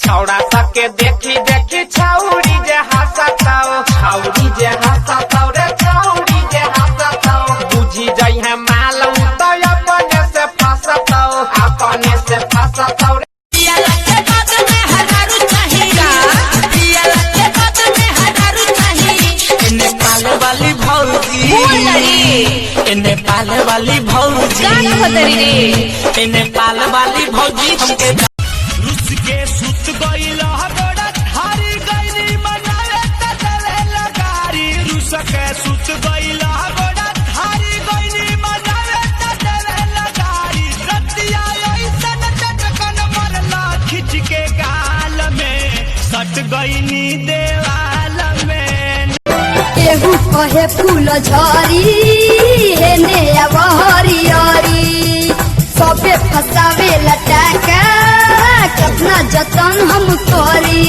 छौड़ा सबके देखी देखी छौरी जे हंसताओ, छौरी जे हंसताओ रे छौरी जे हंसताओ। बुझी जाई है मालूम तो अपने से फंसताओ, अपने से फंसताओ रे। नेपाल वाली भौजी नेपाल वाली भौजी हमके रुस के सुत गइल गोड़ा थारी गइनी मनाए तले लगारी। रुस के सुत गइल गोड़ा थारी गइनी मनाए तले लगारी। रतिया ऐसन चटकन मरला खिंच के गाल में सट गइनी देवाल में। केहू कहे फूल झरी हेने अब हरियरी, सबे फसावे लटाका कितना जतन हम करी।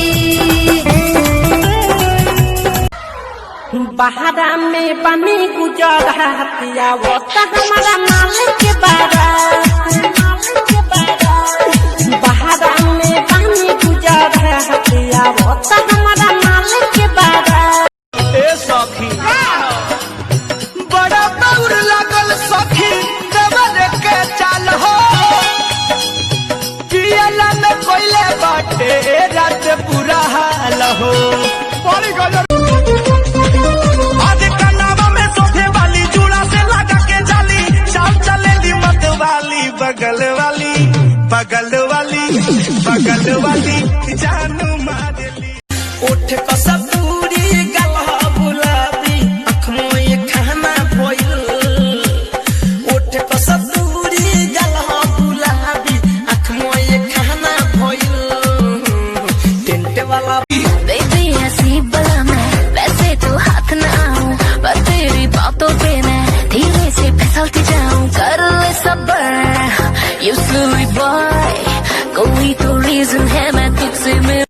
बहारा में बनी गुजरा हतिया वो तो हमारा मालिक के बारा। बहारा में बनी गुजरा हतिया वो तो हमारा मालिक के बारा। ए सखी बड़ा दौड़ लगल सखी देवर के चाल हो। पियला में कोइले बाटे रात बुरा हाल हो। आज कनावा में सोफे वाली जुड़ा से लगा के जाली। शाम चलेली मत वाली बगल वाली बगल वाली बगल वाली जानू मारेली। उठ कसतूरी गलहा गुलाबी आँख में खाना भइल। उठ कसतूरी गलहा गुलाबी आँख में खाना भइल। टेंट वाला बेबी ऐसी बला मैं वैसे तो हाथ ना आऊं, पर तेरी बातों पे मैं धीरे से फिसलती जाऊं। कर ले सब्र यू स्लोली बॉय, कोई तो रीजन है मैं तुझसे मिल।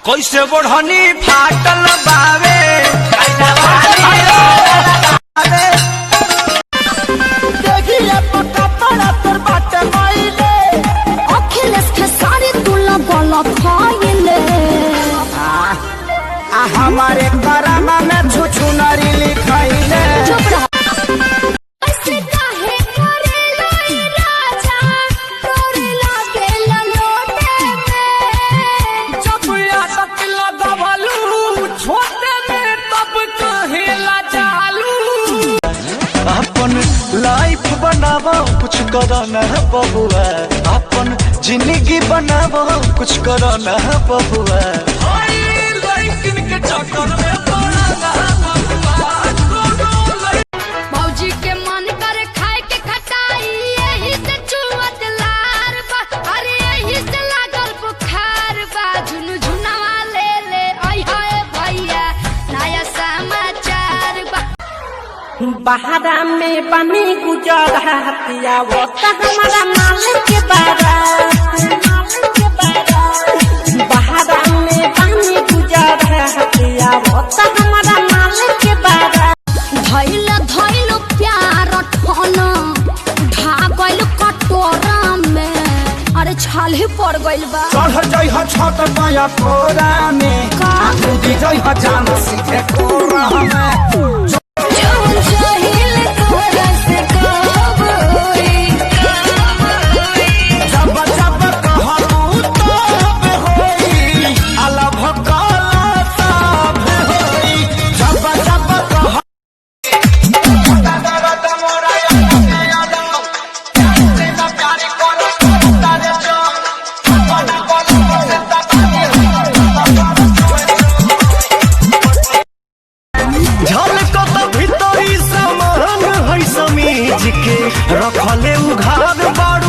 कैसे बढ़नी फाटल बावे देखिए कपड़ा पर बाटे माइले। अखिलेश के सारे तुला गला खाइले। हमारे करामा में छुछु नारी लिखाइले। ऐसे काहे करेला ई राजा, तोरे लागेला लोटे में। जब यादत लगावलू छोटे में तब कहेला चालू। अपन लाइफ बनावो कुछ करो ना बबुआ, अपन जिंदगी बनावो कुछ करो ना बबुआ। लेकिन के चक्कर में पड़ा ना बबुआ। भौजी के मन करे खाए के खटाई, यही से चुवत लार बा। अरे यही से लागल बुखार बा। झुनु झुनवा ले ले आई हाय भैया नया समाचार बा। बहारा में बनी गुजरा हतिया वो तो हमारा मालिक के बारा। बहारा में बनी गुजरा हतिया वो तो हमारा मालिक के बारा। धैल धैल प्यार ठन ढागल कटोरा में। अरे छाल ही पड़ गइल बा। चढ़ जइह छत माया कोरा में, कूदी जइह जान सीधे कोरा में। झलकत भीतरी सामान है समीज के रखले उघार बड़